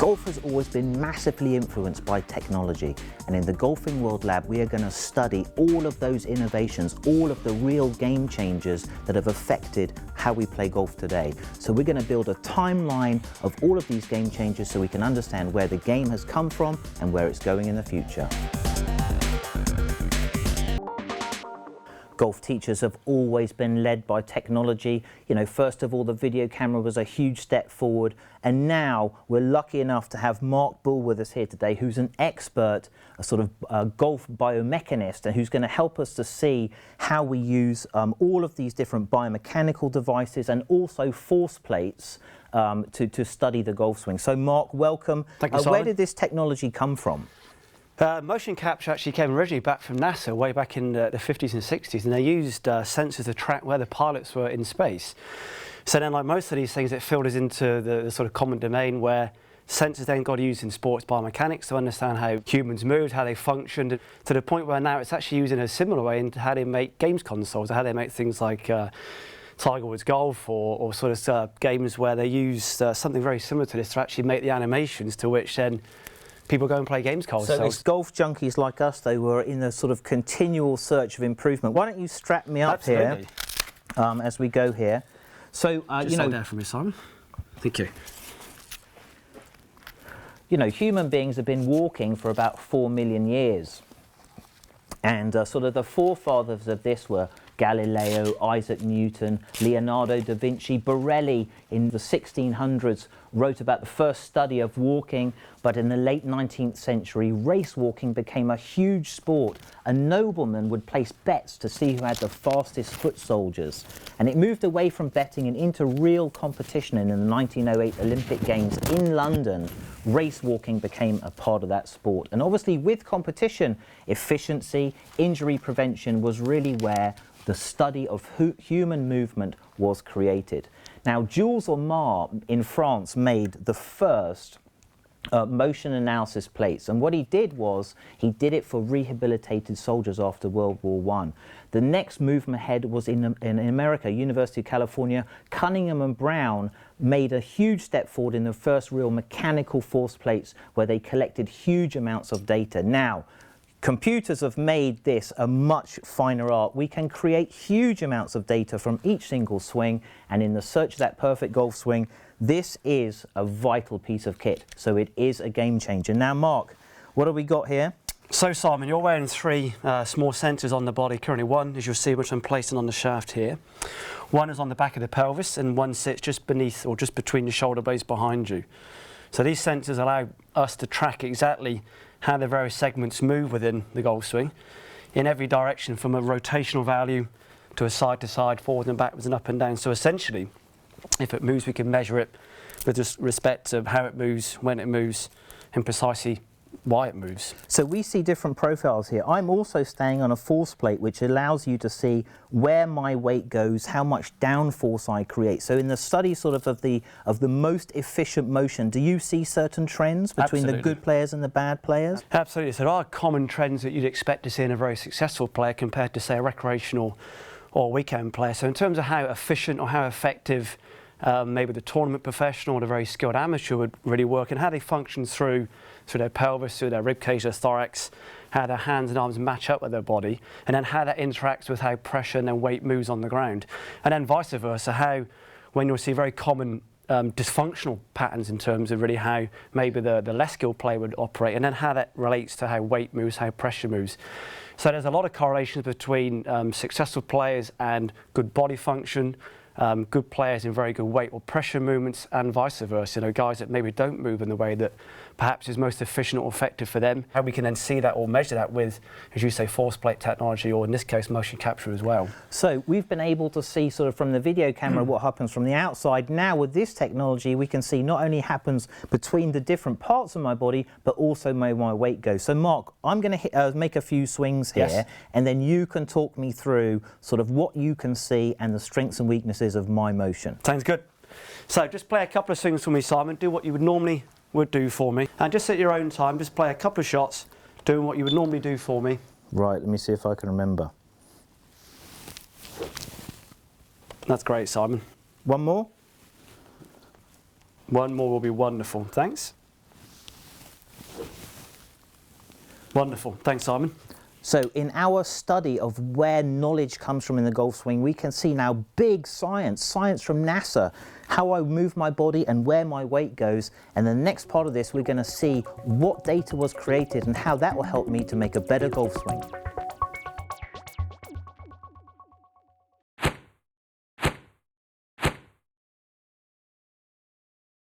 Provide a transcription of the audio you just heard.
Golf has always been massively influenced by technology, and in the Golfing World Lab we are going to study all of those innovations, all of the real game changers that have affected how we play golf today. So we're going to build a timeline of all of these game changers so we can understand where the game has come from and where it's going in the future. Golf teachers have always been led by technology. You know, first of all, the video camera was a huge step forward, and now we're lucky enough to have Mark Bull with us here today, who's an expert, a sort of golf biomechanist, and who's going to help us to see how we use all of these different biomechanical devices and also force plates to study the golf swing. So Mark, welcome. Thank you, Simon. Where did this technology come from? Motion capture actually came originally back from NASA way back in the 50s and 60s, and they used sensors to track where the pilots were in space. So then, like most of these things, it filters into the sort of common domain where sensors then got used in sports biomechanics to understand how humans moved, how they functioned, to the point where now it's actually used in a similar way into how they make games consoles, or how they make things like Tiger Woods Golf or sort of games where they use something very similar to this to actually make the animations to which then people go and play games consoles. So it's golf junkies like us, they were in a sort of continual search of improvement. Why don't you strap me up Absolutely. here as we go here? So, you know, there for me, Simon. Thank you. You know, human beings have been walking for about 4 million years. And sort of the forefathers of this were Galileo, Isaac Newton, Leonardo da Vinci. Borelli in the 1600s wrote about the first study of walking, but in the late 19th century, race walking became a huge sport. A nobleman would place bets to see who had the fastest foot soldiers. And it moved away from betting and into real competition. And in the 1908 Olympic Games in London, race walking became a part of that sport. And obviously with competition, efficiency, injury prevention was really where the study of human movement was created. Now, Jules Aumar in France made the first motion analysis plates, and what he did was he did it for rehabilitated soldiers after World War I. The next movement ahead was in America, University of California. Cunningham and Brown made a huge step forward in the first real mechanical force plates where they collected huge amounts of data. Now, computers have made this a much finer art. We can create huge amounts of data from each single swing, and in the search of that perfect golf swing, this is a vital piece of kit. So it is a game changer. Now, Mark, what have we got here? So, Simon, you're wearing three small sensors on the body currently. One, as you'll see, which I'm placing on the shaft here. One is on the back of the pelvis, and one sits just beneath or just between the shoulder blades behind you. So these sensors allow us to track exactly how the various segments move within the golf swing in every direction, from a rotational value to a side to side, forward and backwards and up and down. So essentially, if it moves, we can measure it with respect to how it moves, when it moves, and precisely why it moves. So we see different profiles here. I'm also staying on a force plate which allows you to see where my weight goes, how much downforce I create. So in the study sort of the most efficient motion, do you see certain trends between Absolutely. the good players and the bad players? Absolutely. So there are common trends that you'd expect to see in a very successful player compared to, say, a recreational or weekend player. So in terms of how efficient or how effective maybe the tournament professional or the very skilled amateur would really work, and how they function through their pelvis, through their ribcage, their thorax, how their hands and arms match up with their body, and then how that interacts with how pressure and then weight moves on the ground. And then vice versa, how when you'll see very common dysfunctional patterns in terms of really how maybe the less skilled player would operate, and then how that relates to how weight moves, how pressure moves. So there's a lot of correlations between successful players and good body function, good players in very good weight or pressure movements, and vice versa. You know, guys that maybe don't move in the way that perhaps is most efficient or effective for them. How we can then see that or measure that with, as you say, force plate technology, or in this case, motion capture as well. So we've been able to see sort of from the video camera what happens from the outside. Now with this technology, we can see not only happens between the different parts of my body, but also where my weight goes. So Mark, I'm going to make a few swings here, Yes. and then you can talk me through sort of what you can see and the strengths and weaknesses of my motion. Sounds good. So just play a couple of swings for me, Simon. Do what you would do for me, and just at your own time, just play a couple of shots doing what you would normally do for me. Right, let me see if I can remember. That's great, Simon. One more? One more will be wonderful. Thanks. Wonderful. Thanks, Simon. So in our study of where knowledge comes from in the golf swing, we can see now big science from NASA, how I move my body and where my weight goes. And the next part of this, we're going to see what data was created and how that will help me to make a better golf swing.